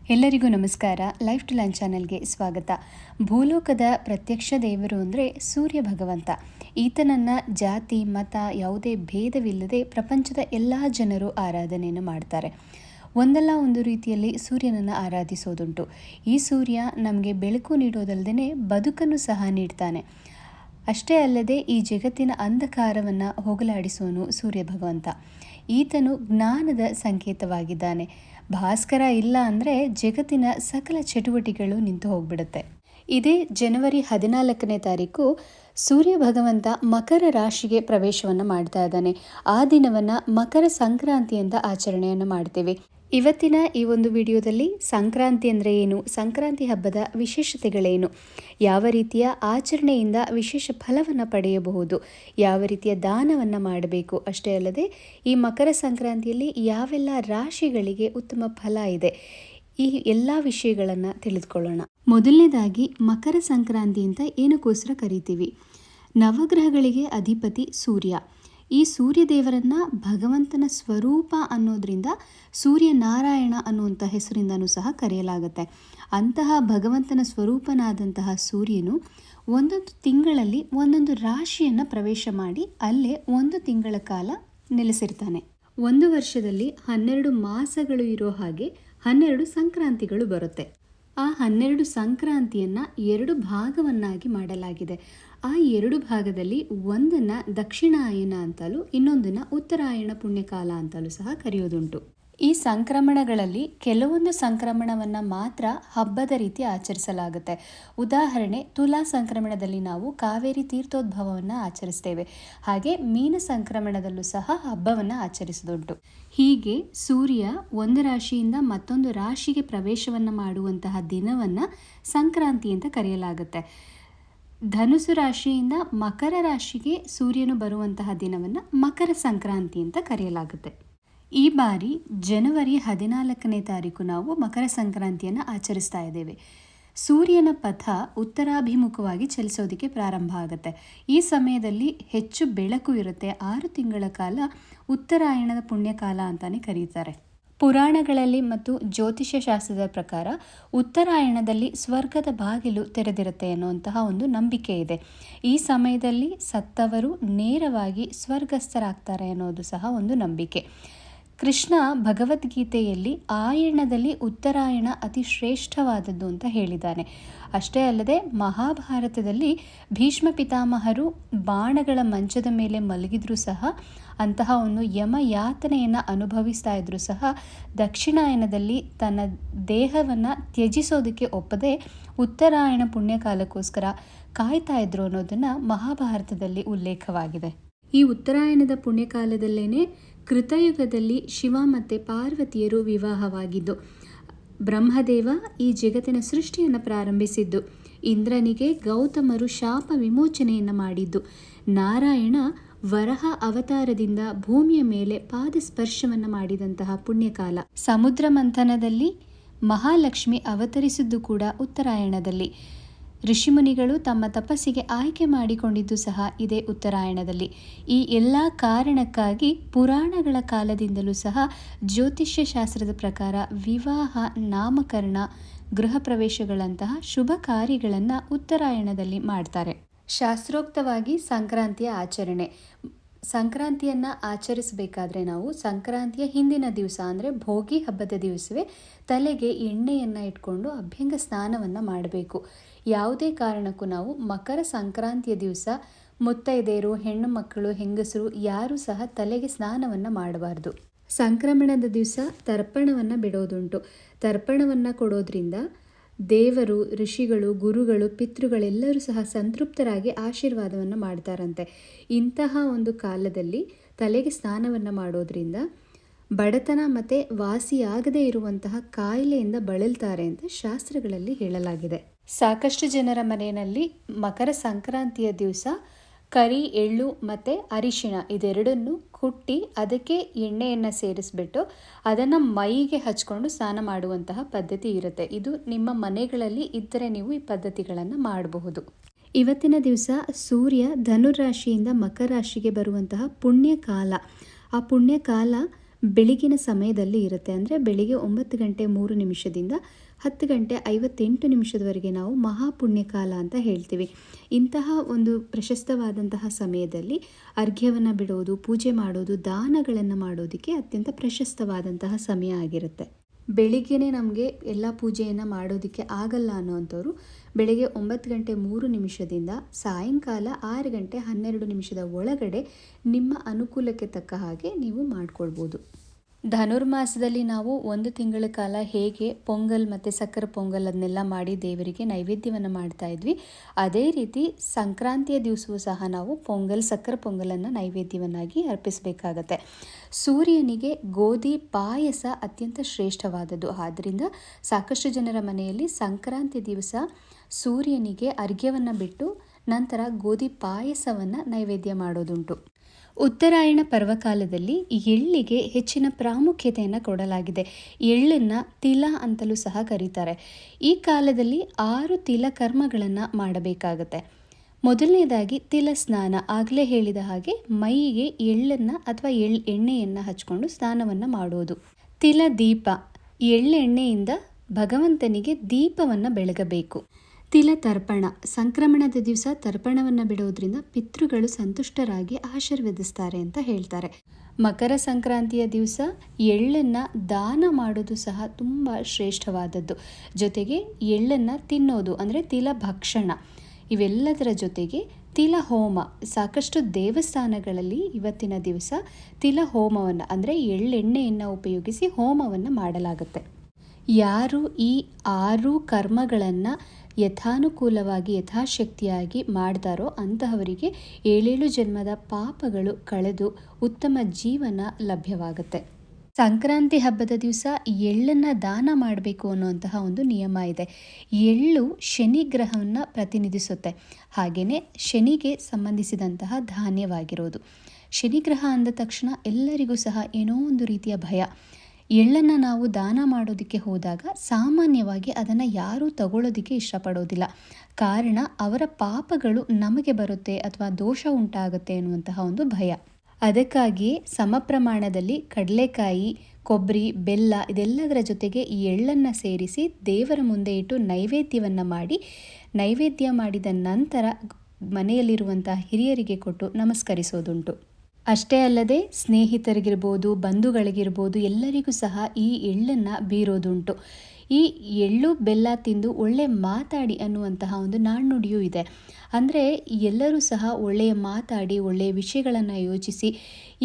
ಎಲ್ಲರಿಗೂ ನಮಸ್ಕಾರ. Life to learn ಚಾನೆಲ್ಗೆ ಸ್ವಾಗತ. ಭೂಲೋಕದ ಪ್ರತ್ಯಕ್ಷ ದೇವರು ಅಂದರೆ ಸೂರ್ಯ ಭಗವಂತ. ಈತನನ್ನು ಜಾತಿ ಮತ ಯಾವುದೇ ಭೇದವಿಲ್ಲದೆ ಪ್ರಪಂಚದ ಎಲ್ಲ ಜನರು ಆರಾಧನೆಯನ್ನು ಮಾಡ್ತಾರೆ. ಒಂದಲ್ಲ ಒಂದು ರೀತಿಯಲ್ಲಿ ಸೂರ್ಯನನ್ನು ಆರಾಧಿಸೋದುಂಟು. ಈ ಸೂರ್ಯ ನಮಗೆ ಬೆಳಕು ನೀಡೋದಲ್ಲದೆ ಬದುಕನ್ನು ಸಹ ನೀಡ್ತಾನೆ. ಅಷ್ಟೇ ಅಲ್ಲದೆ ಈ ಜಗತ್ತಿನ ಅಂಧಕಾರವನ್ನು ಹೋಗಲಾಡಿಸುವನು ಸೂರ್ಯ ಭಗವಂತ. ಈತನು ಜ್ಞಾನದ ಸಂಕೇತವಾಗಿದ್ದಾನೆ. ಭಾಸ್ಕರ ಇಲ್ಲ ಅಂದರೆ ಜಗತ್ತಿನ ಸಕಲ ಚಟುವಟಿಕೆಗಳು ನಿಂತು ಹೋಗ್ಬಿಡುತ್ತೆ. ಇದೇ ಜನವರಿ 14ನೇ ತಾರೀಕು ಸೂರ್ಯ ಭಗವಂತ ಮಕರ ರಾಶಿಗೆ ಪ್ರವೇಶವನ್ನು ಮಾಡ್ತಾ ಇದ್ದಾನೆ. ಆ ದಿನವನ್ನು ಮಕರ ಸಂಕ್ರಾಂತಿ ಅಂತ ಆಚರಣೆಯನ್ನು ಮಾಡ್ತೇವೆ. ಇವತ್ತಿನ ಈ ಒಂದು ವಿಡಿಯೋದಲ್ಲಿ ಸಂಕ್ರಾಂತಿ ಅಂದರೆ ಏನು, ಸಂಕ್ರಾಂತಿ ಹಬ್ಬದ ವಿಶೇಷತೆಗಳೇನು, ಯಾವ ರೀತಿಯ ಆಚರಣೆಯಿಂದ ವಿಶೇಷ ಫಲವನ್ನು ಪಡೆಯಬಹುದು, ಯಾವ ರೀತಿಯ ದಾನವನ್ನು ಮಾಡಬೇಕು, ಅಷ್ಟೇ ಅಲ್ಲದೆ ಈ ಮಕರ ಸಂಕ್ರಾಂತಿಯಲ್ಲಿ ಯಾವೆಲ್ಲ ರಾಶಿಗಳಿಗೆ ಉತ್ತಮ ಫಲ ಇದೆ, ಈ ಎಲ್ಲ ವಿಷಯಗಳನ್ನು ತಿಳಿದುಕೊಳ್ಳೋಣ. ಮೊದಲನೇದಾಗಿ ಮಕರ ಸಂಕ್ರಾಂತಿ ಅಂತ ಏನಕ್ಕೋಸ್ಕರ ಕರಿತೀವಿ? ನವಗ್ರಹಗಳಿಗೆ ಅಧಿಪತಿ ಸೂರ್ಯ. ಈ ಸೂರ್ಯ ದೇವರನ್ನು ಭಗವಂತನ ಸ್ವರೂಪ ಅನ್ನೋದರಿಂದ ಸೂರ್ಯನಾರಾಯಣ ಅನ್ನುವಂಥ ಹೆಸರಿಂದನೂ ಸಹ ಕರೆಯಲಾಗುತ್ತೆ. ಅಂತಹ ಭಗವಂತನ ಸ್ವರೂಪನಾದಂತಹ ಸೂರ್ಯನು ಒಂದೊಂದು ತಿಂಗಳಲ್ಲಿ ಒಂದೊಂದು ರಾಶಿಯನ್ನು ಪ್ರವೇಶ ಮಾಡಿ ಅಲ್ಲೇ ಒಂದು ತಿಂಗಳ ಕಾಲ ನೆಲೆಸಿರ್ತಾನೆ. ಒಂದು ವರ್ಷದಲ್ಲಿ 12 ಮಾಸಗಳು ಇರೋ ಹಾಗೆ 12 ಸಂಕ್ರಾಂತಿಗಳು ಬರುತ್ತೆ. ಆ 12 ಸಂಕ್ರಾಂತಿಯನ್ನು 2 ಭಾಗವನ್ನಾಗಿ ಮಾಡಲಾಗಿದೆ. ಆ 2 ಭಾಗದಲ್ಲಿ ಒಂದನ್ನು ದಕ್ಷಿಣಾಯನ ಅಂತಲೂ ಇನ್ನೊಂದನ್ನು ಉತ್ತರಾಯಣ ಪುಣ್ಯಕಾಲ ಅಂತಲೂ ಸಹ ಕರೆಯೋದುಂಟು. ಈ ಸಂಕ್ರಮಣಗಳಲ್ಲಿ ಕೆಲವೊಂದು ಸಂಕ್ರಮಣವನ್ನು ಮಾತ್ರ ಹಬ್ಬದ ರೀತಿ ಆಚರಿಸಲಾಗುತ್ತೆ. ಉದಾಹರಣೆ, ತುಲಾ ಸಂಕ್ರಮಣದಲ್ಲಿ ನಾವು ಕಾವೇರಿ ತೀರ್ಥೋದ್ಭವವನ್ನು ಆಚರಿಸ್ತೇವೆ. ಹಾಗೆ ಮೀನ ಸಂಕ್ರಮಣದಲ್ಲೂ ಸಹ ಹಬ್ಬವನ್ನು ಆಚರಿಸೋದುಂಟು. ಹೀಗೆ ಸೂರ್ಯ ಒಂದು ರಾಶಿಯಿಂದ ಮತ್ತೊಂದು ರಾಶಿಗೆ ಪ್ರವೇಶವನ್ನು ಮಾಡುವಂತಹ ದಿನವನ್ನು ಸಂಕ್ರಾಂತಿ ಅಂತ ಕರೆಯಲಾಗುತ್ತೆ. ಧನುಸು ರಾಶಿಯಿಂದ ಮಕರ ರಾಶಿಗೆ ಸೂರ್ಯನು ಬರುವಂತಹ ದಿನವನ್ನು ಮಕರ ಸಂಕ್ರಾಂತಿ ಅಂತ ಕರೆಯಲಾಗುತ್ತೆ. ಈ ಬಾರಿ ಜನವರಿ 14ನೇ ತಾರೀಕು ನಾವು ಮಕರ ಸಂಕ್ರಾಂತಿಯನ್ನು ಆಚರಿಸ್ತಾ ಇದ್ದೇವೆ. ಸೂರ್ಯನ ಪಥ ಉತ್ತರಾಭಿಮುಖವಾಗಿ ಚಲಿಸೋದಕ್ಕೆ ಪ್ರಾರಂಭ ಆಗುತ್ತೆ. ಈ ಸಮಯದಲ್ಲಿ ಹೆಚ್ಚು ಬೆಳಕು ಇರುತ್ತೆ. 6 ತಿಂಗಳ ಕಾಲ ಉತ್ತರಾಯಣದ ಪುಣ್ಯಕಾಲ ಅಂತಾನೆ ಕರೀತಾರೆ. ಪುರಾಣಗಳಲ್ಲಿ ಮತ್ತು ಜ್ಯೋತಿಷ್ಯ ಶಾಸ್ತ್ರದ ಪ್ರಕಾರ ಉತ್ತರಾಯಣದಲ್ಲಿ ಸ್ವರ್ಗದ ಬಾಗಿಲು ತೆರೆದಿರುತ್ತೆ ಅನ್ನುವಂತಹ ಒಂದು ನಂಬಿಕೆ ಇದೆ. ಈ ಸಮಯದಲ್ಲಿ ಸತ್ತವರು ನೇರವಾಗಿ ಸ್ವರ್ಗಸ್ಥರಾಗ್ತಾರೆ ಅನ್ನೋದು ಸಹ ಒಂದು ನಂಬಿಕೆ. ಕೃಷ್ಣ ಭಗವದ್ಗೀತೆಯಲ್ಲಿ ಆಯಣದಲ್ಲಿ ಉತ್ತರಾಯಣ ಅತಿ ಶ್ರೇಷ್ಠವಾದದ್ದು ಅಂತ ಹೇಳಿದ್ದಾನೆ. ಅಷ್ಟೇ ಅಲ್ಲದೆ ಮಹಾಭಾರತದಲ್ಲಿ ಭೀಷ್ಮ ಪಿತಾಮಹರು ಬಾಣಗಳ ಮಂಚದ ಮೇಲೆ ಮಲಗಿದ್ರೂ ಸಹ, ಅಂತಹ ಒಂದು ಯಮಯಾತನೆಯನ್ನು ಅನುಭವಿಸ್ತಾ ಇದ್ರೂ ಸಹ ದಕ್ಷಿಣಾಯನದಲ್ಲಿ ತನ್ನ ದೇಹವನ್ನು ತ್ಯಜಿಸೋದಕ್ಕೆ ಒಪ್ಪದೆ ಉತ್ತರಾಯಣ ಪುಣ್ಯಕಾಲಕ್ಕೋಸ್ಕರ ಕಾಯ್ತಾ ಇದ್ರು ಅನ್ನೋದನ್ನು ಮಹಾಭಾರತದಲ್ಲಿ ಉಲ್ಲೇಖವಾಗಿದೆ. ಈ ಉತ್ತರಾಯಣದ ಪುಣ್ಯಕಾಲದಲ್ಲೇ ಕೃತಯುಗದಲ್ಲಿ ಶಿವ ಮತ್ತು ಪಾರ್ವತಿಯರು ವಿವಾಹವಾಗಿದ್ದು, ಬ್ರಹ್ಮದೇವ ಈ ಜಗತ್ತಿನ ಸೃಷ್ಟಿಯನ್ನು ಪ್ರಾರಂಭಿಸಿದ್ದು, ಇಂದ್ರನಿಗೆ ಗೌತಮರು ಶಾಪ ವಿಮೋಚನೆಯನ್ನು ಮಾಡಿದ್ದು, ನಾರಾಯಣ ವರಹ ಅವತಾರದಿಂದ ಭೂಮಿಯ ಮೇಲೆ ಪಾದ ಸ್ಪರ್ಶವನ್ನು ಮಾಡಿದಂತಹ ಪುಣ್ಯಕಾಲ, ಸಮುದ್ರ ಮಂಥನದಲ್ಲಿ ಮಹಾಲಕ್ಷ್ಮಿ ಅವತರಿಸಿದ್ದು ಕೂಡ ಉತ್ತರಾಯಣದಲ್ಲಿ, ಋಷಿಮುನಿಗಳು ತಮ್ಮ ತಪಸ್ಸಿಗೆ ಆಯ್ಕೆ ಮಾಡಿಕೊಂಡಿದ್ದು ಸಹ ಇದೇ ಉತ್ತರಾಯಣದಲ್ಲಿ. ಈ ಎಲ್ಲ ಕಾರಣಕ್ಕಾಗಿ ಪುರಾಣಗಳ ಕಾಲದಿಂದಲೂ ಸಹ ಜ್ಯೋತಿಷ್ಯ ಶಾಸ್ತ್ರದ ಪ್ರಕಾರ ವಿವಾಹ, ನಾಮಕರಣ, ಗೃಹ ಪ್ರವೇಶಗಳಂತಹ ಶುಭ ಕಾರ್ಯಗಳನ್ನು ಉತ್ತರಾಯಣದಲ್ಲಿ ಮಾಡ್ತಾರೆ. ಶಾಸ್ತ್ರೋಕ್ತವಾಗಿ ಸಂಕ್ರಾಂತಿಯ ಆಚರಣೆ. ಸಂಕ್ರಾಂತಿಯನ್ನು ಆಚರಿಸಬೇಕಾದ್ರೆ ನಾವು ಸಂಕ್ರಾಂತಿಯ ಹಿಂದಿನ ದಿವಸ ಅಂದರೆ ಭೋಗಿ ಹಬ್ಬದ ದಿವಸವೇ ತಲೆಗೆ ಎಣ್ಣೆಯನ್ನು ಇಟ್ಕೊಂಡು ಅಭ್ಯಂಗ ಸ್ನಾನವನ್ನು ಮಾಡಬೇಕು. ಯಾವುದೇ ಕಾರಣಕ್ಕೂ ನಾವು ಮಕರ ಸಂಕ್ರಾಂತಿಯ ದಿವಸ ಮುತ್ತೈದೆಯರು, ಹೆಣ್ಣು ಮಕ್ಕಳು, ಹೆಂಗಸರು ಯಾರೂ ಸಹ ತಲೆಗೆ ಸ್ನಾನವನ್ನು ಮಾಡಬಾರ್ದು. ಸಂಕ್ರಮಣದ ದಿವಸ ತರ್ಪಣವನ್ನು ಬಿಡೋದುಂಟು. ತರ್ಪಣವನ್ನು ಕೊಡೋದ್ರಿಂದ ದೇವರು, ಋಷಿಗಳು, ಗುರುಗಳು, ಪಿತೃಗಳೆಲ್ಲರೂ ಸಹ ಸಂತೃಪ್ತರಾಗಿ ಆಶೀರ್ವಾದವನ್ನು ಮಾಡ್ತಾರಂತೆ. ಇಂತಹ ಒಂದು ಕಾಲದಲ್ಲಿ ತಲೆಗೆ ಸ್ನಾನವನ್ನು ಮಾಡೋದ್ರಿಂದ ಬಡತನ ಮತ್ತು ವಾಸಿಯಾಗದೇ ಇರುವಂತಹ ಕಾಯಿಲೆಯಿಂದ ಬಳಲ್ತಾರೆ ಅಂತ ಶಾಸ್ತ್ರಗಳಲ್ಲಿ ಹೇಳಲಾಗಿದೆ. ಸಾಕಷ್ಟು ಜನರ ಮನೆಯಲ್ಲಿ ಮಕರ ಸಂಕ್ರಾಂತಿಯ ದಿವಸ ಕರಿ, ಎಳ್ಳು ಮತ್ತು ಅರಿಶಿಣ ಇದೆರಡನ್ನು ಕುಟ್ಟಿ ಅದಕ್ಕೆ ಎಣ್ಣೆಯನ್ನು ಸೇರಿಸ್ಬಿಟ್ಟು ಅದನ್ನು ಮೈಗೆ ಹಚ್ಕೊಂಡು ಸ್ನಾನ ಮಾಡುವಂತಹ ಪದ್ಧತಿ ಇರುತ್ತೆ. ಇದು ನಿಮ್ಮ ಮನೆಗಳಲ್ಲಿ ಇದ್ದರೆ ನೀವು ಈ ಪದ್ಧತಿಗಳನ್ನು ಮಾಡಬಹುದು. ಇವತ್ತಿನ ದಿವಸ ಸೂರ್ಯ ಧನುರಾಶಿಯಿಂದ ಮಕರ ರಾಶಿಗೆ ಬರುವಂತಹ ಪುಣ್ಯಕಾಲ. ಆ ಪುಣ್ಯಕಾಲ ಬೆಳಗಿನ ಸಮಯದಲ್ಲಿ ಇರುತ್ತೆ. ಅಂದರೆ ಬೆಳಿಗ್ಗೆ 9 ಗಂಟೆ 3 ನಿಮಿಷದಿಂದ 10 ಗಂಟೆ 58 ನಿಮಿಷದವರೆಗೆ ನಾವು ಮಹಾಪುಣ್ಯಕಾಲ ಅಂತ ಹೇಳ್ತೀವಿ. ಇಂತಹ ಒಂದು ಪ್ರಶಸ್ತವಾದಂತಹ ಸಮಯದಲ್ಲಿ ಅರ್ಘ್ಯವನ್ನು ಬಿಡೋದು, ಪೂಜೆ ಮಾಡೋದು, ದಾನಗಳನ್ನು ಮಾಡೋದಕ್ಕೆ ಅತ್ಯಂತ ಪ್ರಶಸ್ತವಾದಂತಹ ಸಮಯ ಆಗಿರುತ್ತೆ. ಬೆಳಿಗ್ಗೆನೇ ನಮಗೆ ಎಲ್ಲ ಪೂಜೆಯನ್ನು ಮಾಡೋದಕ್ಕೆ ಆಗಲ್ಲ ಅನ್ನೋವಂಥವ್ರು ಬೆಳಗ್ಗೆ 9 ಗಂಟೆ 3 ನಿಮಿಷದಿಂದ ಸಾಯಂಕಾಲ 6 ಗಂಟೆ 12 ನಿಮಿಷದ ಒಳಗಡೆ ನಿಮ್ಮ ಅನುಕೂಲಕ್ಕೆ ತಕ್ಕ ಹಾಗೆ ನೀವು ಮಾಡ್ಕೊಳ್ಬೋದು. ಧನುರ್ಮಾಸದಲ್ಲಿ ನಾವು 1 ತಿಂಗಳ ಕಾಲ ಹೇಗೆ ಪೊಂಗಲ್ ಮತ್ತು ಸಕ್ಕರೆ ಪೊಂಗಲ್ ಅದನ್ನೆಲ್ಲ ಮಾಡಿ ದೇವರಿಗೆ ನೈವೇದ್ಯವನ್ನು ಮಾಡ್ತಾ ಇದ್ವಿ, ಅದೇ ರೀತಿ ಸಂಕ್ರಾಂತಿಯ ದಿವಸವೂ ಸಹ ನಾವು ಪೊಂಗಲ್, ಸಕ್ಕರೆ ಪೊಂಗಲನ್ನು ನೈವೇದ್ಯವನ್ನಾಗಿ ಅರ್ಪಿಸಬೇಕಾಗತ್ತೆ. ಸೂರ್ಯನಿಗೆ ಗೋಧಿ ಪಾಯಸ ಅತ್ಯಂತ ಶ್ರೇಷ್ಠವಾದದ್ದು. ಆದ್ದರಿಂದ ಸಾಕಷ್ಟು ಜನರ ಮನೆಯಲ್ಲಿ ಸಂಕ್ರಾಂತಿ ದಿವಸ ಸೂರ್ಯನಿಗೆ ಅರ್ಘ್ಯವನ್ನು ಬಿಟ್ಟು ನಂತರ ಗೋಧಿ ಪಾಯಸವನ್ನು ನೈವೇದ್ಯ ಮಾಡೋದುಂಟು. ಉತ್ತರಾಯಣ ಪರ್ವಕಾಲದಲ್ಲಿ ಎಳ್ಳಿಗೆ ಹೆಚ್ಚಿನ ಪ್ರಾಮುಖ್ಯತೆಯನ್ನು ಕೊಡಲಾಗಿದೆ. ಎಳ್ಳನ್ನು ತಿಲ ಅಂತಲೂ ಸಹ ಕರೀತಾರೆ. ಈ ಕಾಲದಲ್ಲಿ 6 ತಿಲ ಕರ್ಮಗಳನ್ನು ಮಾಡಬೇಕಾಗತ್ತೆ. ಮೊದಲನೇದಾಗಿ ತಿಲ ಸ್ನಾನ. ಆಗಲೇ ಹೇಳಿದ ಹಾಗೆ ಮೈಗೆ ಎಳ್ಳನ್ನು ಅಥವಾ ಎಣ್ಣೆಯನ್ನು ಹಚ್ಕೊಂಡು ಸ್ನಾನವನ್ನು ಮಾಡೋದು. ತಿಲ ದೀಪ. ಎಳ್ಳೆಣ್ಣೆಯಿಂದ ಭಗವಂತನಿಗೆ ದೀಪವನ್ನು ಬೆಳಗಬೇಕು. ತಿಲ ತರ್ಪಣ. ಸಂಕ್ರಮಣದ ದಿವಸ ತರ್ಪಣವನ್ನು ಬಿಡೋದ್ರಿಂದ ಪಿತೃಗಳು ಸಂತುಷ್ಟರಾಗಿ ಆಶೀರ್ವದಿಸ್ತಾರೆ ಅಂತ ಹೇಳ್ತಾರೆ. ಮಕರ ಸಂಕ್ರಾಂತಿಯ ದಿವಸ ಎಳ್ಳನ್ನು ದಾನ ಮಾಡೋದು ಸಹ ತುಂಬ ಶ್ರೇಷ್ಠವಾದದ್ದು. ಜೊತೆಗೆ ಎಳ್ಳನ್ನು ತಿನ್ನೋದು ಅಂದರೆ ತಿಲ ಭಕ್ಷಣ. ಇವೆಲ್ಲದರ ಜೊತೆಗೆ ತಿಲ ಹೋಮ. ಸಾಕಷ್ಟು ದೇವಸ್ಥಾನಗಳಲ್ಲಿ ಇವತ್ತಿನ ದಿವಸ ತಿಲ ಹೋಮವನ್ನು ಅಂದರೆ ಎಳ್ಳೆಣ್ಣೆಯನ್ನು ಉಪಯೋಗಿಸಿ ಹೋಮವನ್ನು ಮಾಡಲಾಗುತ್ತೆ. ಯಾರು ಈ 6 ಕರ್ಮಗಳನ್ನು ಯಥಾನುಕೂಲವಾಗಿ ಯಥಾಶಕ್ತಿಯಾಗಿ ಮಾಡ್ತಾರೋ ಅಂತಹವರಿಗೆ 7 ಜನ್ಮದ ಪಾಪಗಳು ಕಳೆದು ಉತ್ತಮ ಜೀವನ ಲಭ್ಯವಾಗುತ್ತೆ. ಸಂಕ್ರಾಂತಿ ಹಬ್ಬದ ದಿವಸ ಎಳ್ಳನ್ನು ದಾನ ಮಾಡಬೇಕು ಅನ್ನುವಂತಹ ಒಂದು ನಿಯಮ ಇದೆ. ಎಳ್ಳು ಶನಿ ಗ್ರಹವನ್ನು ಪ್ರತಿನಿಧಿಸುತ್ತೆ. ಹಾಗೆಯೇ ಶನಿಗೆ ಸಂಬಂಧಿಸಿದಂತಹ ಧಾನ್ಯವಾಗಿರೋದು. ಶನಿಗ್ರಹ ಅಂದ ತಕ್ಷಣ ಎಲ್ಲರಿಗೂ ಸಹ ಏನೋ ಒಂದು ರೀತಿಯ ಭಯ. ಎಳ್ಳನ್ನು ನಾವು ದಾನ ಮಾಡೋದಕ್ಕೆ ಹೋದಾಗ ಸಾಮಾನ್ಯವಾಗಿ ಅದನ್ನು ಯಾರೂ ತಗೊಳ್ಳೋದಕ್ಕೆ ಇಷ್ಟಪಡೋದಿಲ್ಲ. ಕಾರಣ ಅವರ ಪಾಪಗಳು ನಮಗೆ ಬರುತ್ತೆ ಅಥವಾ ದೋಷ ಉಂಟಾಗುತ್ತೆ ಎನ್ನುವಂತಹ ಒಂದು ಭಯ. ಅದಕ್ಕಾಗಿ ಸಮ ಪ್ರಮಾಣದಲ್ಲಿ ಕಡಲೆಕಾಯಿ, ಕೊಬ್ಬರಿ, ಬೆಲ್ಲ ಇದೆಲ್ಲದರ ಜೊತೆಗೆ ಈ ಎಳ್ಳನ್ನು ಸೇರಿಸಿ ದೇವರ ಮುಂದೆ ಇಟ್ಟು ನೈವೇದ್ಯವನ್ನು ಮಾಡಿ, ನೈವೇದ್ಯ ಮಾಡಿದ ನಂತರ ಮನೆಯಲ್ಲಿರುವಂತಹ ಹಿರಿಯರಿಗೆ ಕೊಟ್ಟು ನಮಸ್ಕರಿಸೋದುಂಟು. ಅಷ್ಟೇ ಅಲ್ಲದೆ ಸ್ನೇಹಿತರಿಗಿರ್ಬೋದು, ಬಂಧುಗಳಿಗಿರ್ಬೋದು ಎಲ್ಲರಿಗೂ ಸಹ ಈ ಎಳ್ಳನ್ನು ಬೀರೋದುಂಟು. ಈ ಎಳ್ಳು ಬೆಲ್ಲ ತಿಂದು ಒಳ್ಳೆ ಮಾತಾಡಿ ಅನ್ನುವಂತಹ ಒಂದು ನಾಣ್ಣುಡಿಯೂ ಇದೆ. ಅಂದರೆ ಎಲ್ಲರೂ ಸಹ ಒಳ್ಳೆಯ ಮಾತಾಡಿ ಒಳ್ಳೆಯ ವಿಷಯಗಳನ್ನು ಯೋಚಿಸಿ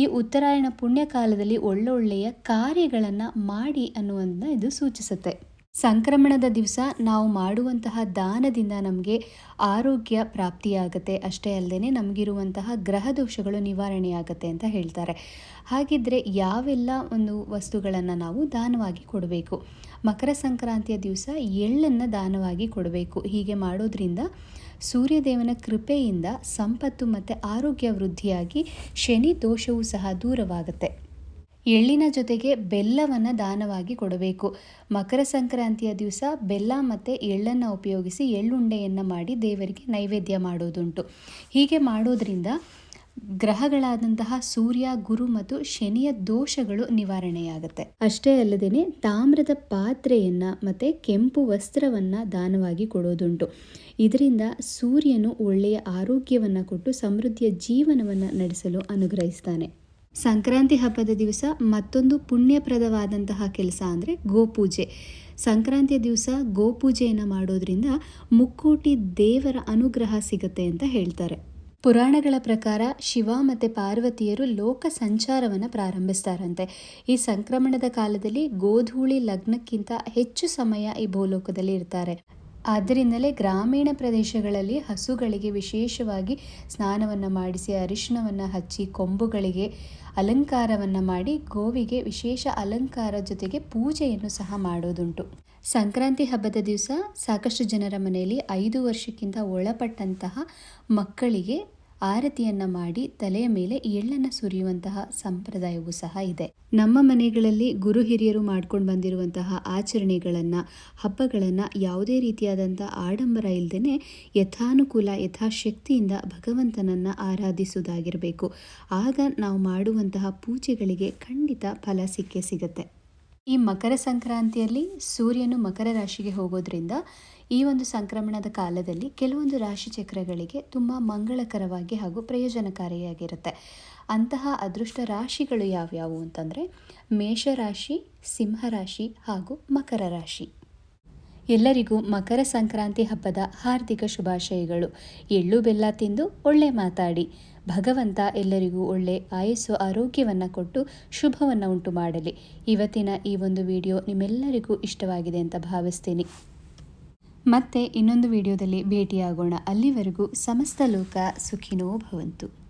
ಈ ಉತ್ತರಾಯಣ ಪುಣ್ಯಕಾಲದಲ್ಲಿ ಒಳ್ಳೊಳ್ಳೆಯ ಕಾರ್ಯಗಳನ್ನು ಮಾಡಿ ಅನ್ನುವುದನ್ನು ಇದು ಸೂಚಿಸುತ್ತೆ. ಸಂಕ್ರಮಣದ ದಿವಸ ನಾವು ಮಾಡುವಂತಹ ದಾನದಿಂದ ನಮಗೆ ಆರೋಗ್ಯ ಪ್ರಾಪ್ತಿಯಾಗುತ್ತೆ. ಅಷ್ಟೇ ಅಲ್ಲದೆ ನಮಗಿರುವಂತಹ ಗ್ರಹ ದೋಷಗಳು ನಿವಾರಣೆಯಾಗುತ್ತೆ ಅಂತ ಹೇಳ್ತಾರೆ. ಹಾಗಿದ್ದರೆ ಯಾವೆಲ್ಲ ಒಂದು ವಸ್ತುಗಳನ್ನು ನಾವು ದಾನವಾಗಿ ಕೊಡಬೇಕು? ಮಕರ ಸಂಕ್ರಾಂತಿಯ ದಿವಸ ಎಳ್ಳನ್ನು ದಾನವಾಗಿ ಕೊಡಬೇಕು. ಹೀಗೆ ಮಾಡೋದ್ರಿಂದ ಸೂರ್ಯದೇವನ ಕೃಪೆಯಿಂದ ಸಂಪತ್ತು ಮತ್ತು ಆರೋಗ್ಯ ವೃದ್ಧಿಯಾಗಿ ಶನಿ ದೋಷವೂ ಸಹ ದೂರವಾಗುತ್ತೆ. ಎಳ್ಳಿನ ಜೊತೆಗೆ ಬೆಲ್ಲವನ್ನು ದಾನವಾಗಿ ಕೊಡಬೇಕು. ಮಕರ ಸಂಕ್ರಾಂತಿಯ ದಿವಸ ಬೆಲ್ಲ ಮತ್ತು ಎಳ್ಳನ್ನು ಉಪಯೋಗಿಸಿ ಎಳ್ಳುಂಡೆಯನ್ನು ಮಾಡಿ ದೇವರಿಗೆ ನೈವೇದ್ಯ ಮಾಡೋದುಂಟು. ಹೀಗೆ ಮಾಡೋದ್ರಿಂದ ಗ್ರಹಗಳಾದಂತಹ ಸೂರ್ಯ, ಗುರು ಮತ್ತು ಶನಿಯ ದೋಷಗಳು ನಿವಾರಣೆಯಾಗುತ್ತೆ. ಅಷ್ಟೇ ಅಲ್ಲದೆ ತಾಮ್ರದ ಪಾತ್ರೆಯನ್ನು ಮತ್ತು ಕೆಂಪು ವಸ್ತ್ರವನ್ನು ದಾನವಾಗಿ ಕೊಡೋದುಂಟು. ಇದರಿಂದ ಸೂರ್ಯನು ಒಳ್ಳೆಯ ಆರೋಗ್ಯವನ್ನು ಕೊಟ್ಟು ಸಮೃದ್ಧಿಯ ಜೀವನವನ್ನು ನಡೆಸಲು ಅನುಗ್ರಹಿಸ್ತಾನೆ. ಸಂಕ್ರಾಂತಿ ಹಬ್ಬದ ದಿವಸ ಮತ್ತೊಂದು ಪುಣ್ಯಪ್ರದವಾದಂತಹ ಕೆಲಸ ಅಂದರೆ ಗೋಪೂಜೆ. ಸಂಕ್ರಾಂತಿಯ ದಿವಸ ಗೋಪೂಜೆಯನ್ನು ಮಾಡೋದ್ರಿಂದ ಮುಕ್ಕೋಟಿ ದೇವರ ಅನುಗ್ರಹ ಸಿಗುತ್ತೆ ಅಂತ ಹೇಳ್ತಾರೆ. ಪುರಾಣಗಳ ಪ್ರಕಾರ ಶಿವ ಮತ್ತು ಪಾರ್ವತಿಯರು ಲೋಕ ಸಂಚಾರವನ್ನು ಪ್ರಾರಂಭಿಸ್ತಾರಂತೆ. ಈ ಸಂಕ್ರಮಣದ ಕಾಲದಲ್ಲಿ ಗೋಧೂಳಿ ಲಗ್ನಕ್ಕಿಂತ ಹೆಚ್ಚು ಸಮಯ ಈ ಭೂಲೋಕದಲ್ಲಿ ಇರ್ತಾರೆ. ಆದ್ದರಿಂದಲೇ ಗ್ರಾಮೀಣ ಪ್ರದೇಶಗಳಲ್ಲಿ ಹಸುಗಳಿಗೆ ವಿಶೇಷವಾಗಿ ಸ್ನಾನವನ್ನು ಮಾಡಿಸಿ, ಅರಿಶಿಣವನ್ನು ಹಚ್ಚಿ, ಕೊಂಬುಗಳಿಗೆ ಅಲಂಕಾರವನ್ನು ಮಾಡಿ, ಗೋವಿಗೆ ವಿಶೇಷ ಅಲಂಕಾರ ಜೊತೆಗೆ ಪೂಜೆಯನ್ನು ಸಹ ಮಾಡೋದುಂಟು. ಸಂಕ್ರಾಂತಿ ಹಬ್ಬದ ದಿವಸ ಸಾಕಷ್ಟು ಜನರ ಮನೆಯಲ್ಲಿ 5 ವರ್ಷಕ್ಕಿಂತ ಒಳಪಟ್ಟಂತಹ ಮಕ್ಕಳಿಗೆ ಆರತಿಯನ್ನು ಮಾಡಿ ತಲೆಯ ಮೇಲೆ ಎಳ್ಳನ್ನು ಸುರಿಯುವಂತಹ ಸಂಪ್ರದಾಯವೂ ಸಹ ಇದೆ. ನಮ್ಮ ಮನೆಗಳಲ್ಲಿ ಗುರು ಹಿರಿಯರು ಮಾಡ್ಕೊಂಡು ಬಂದಿರುವಂತಹ ಆಚರಣೆಗಳನ್ನು, ಹಬ್ಬಗಳನ್ನು ಯಾವುದೇ ರೀತಿಯಾದಂಥ ಆಡಂಬರ ಇಲ್ಲದೇ ಯಥಾನುಕೂಲ ಯಥಾಶಕ್ತಿಯಿಂದ ಭಗವಂತನನ್ನು ಆರಾಧಿಸುವುದಾಗಿರಬೇಕು. ಆಗ ನಾವು ಮಾಡುವಂತಹ ಪೂಜೆಗಳಿಗೆ ಖಂಡಿತ ಫಲ ಸಿಕ್ಕೇ ಸಿಗುತ್ತೆ. ಈ ಮಕರ ಸಂಕ್ರಾಂತಿಯಲ್ಲಿ ಸೂರ್ಯನು ಮಕರ ರಾಶಿಗೆ ಹೋಗೋದ್ರಿಂದ ಈ ಒಂದು ಸಂಕ್ರಮಣದ ಕಾಲದಲ್ಲಿ ಕೆಲವೊಂದು ರಾಶಿಚಕ್ರಗಳಿಗೆ ತುಂಬ ಮಂಗಳಕರವಾಗಿ ಹಾಗೂ ಪ್ರಯೋಜನಕಾರಿಯಾಗಿರುತ್ತೆ. ಅಂತಹ ಅದೃಷ್ಟ ರಾಶಿಗಳು ಯಾವ್ಯಾವು ಅಂತಂದರೆ ಮೇಷರಾಶಿ, ಸಿಂಹರಾಶಿ ಹಾಗೂ ಮಕರ ರಾಶಿ. ಎಲ್ಲರಿಗೂ ಮಕರ ಸಂಕ್ರಾಂತಿ ಹಬ್ಬದ ಹಾರ್ದಿಕ ಶುಭಾಶಯಗಳು. ಎಳ್ಳು ಬೆಲ್ಲ ತಿಂದು ಒಳ್ಳೆ ಮಾತಾಡಿ. ಭಗವಂತ ಎಲ್ಲರಿಗೂ ಒಳ್ಳೆ ಆಯಸ್ಸು ಆರೋಗ್ಯವನ್ನು ಕೊಟ್ಟು ಶುಭವನ್ನು ಉಂಟು ಮಾಡಲಿ. ಇವತ್ತಿನ ಈ ಒಂದು ವಿಡಿಯೋ ನಿಮ್ಮೆಲ್ಲರಿಗೂ ಇಷ್ಟವಾಗಿದೆ ಅಂತ ಭಾವಿಸ್ತೀನಿ. ಮತ್ತೆ ಇನ್ನೊಂದು ವಿಡಿಯೋದಲ್ಲಿ ಭೇಟಿಯಾಗೋಣ. ಅಲ್ಲಿವರೆಗೂ ಸಮಸ್ತ ಲೋಕ ಸುಖಿನೋ ಭವಂತು.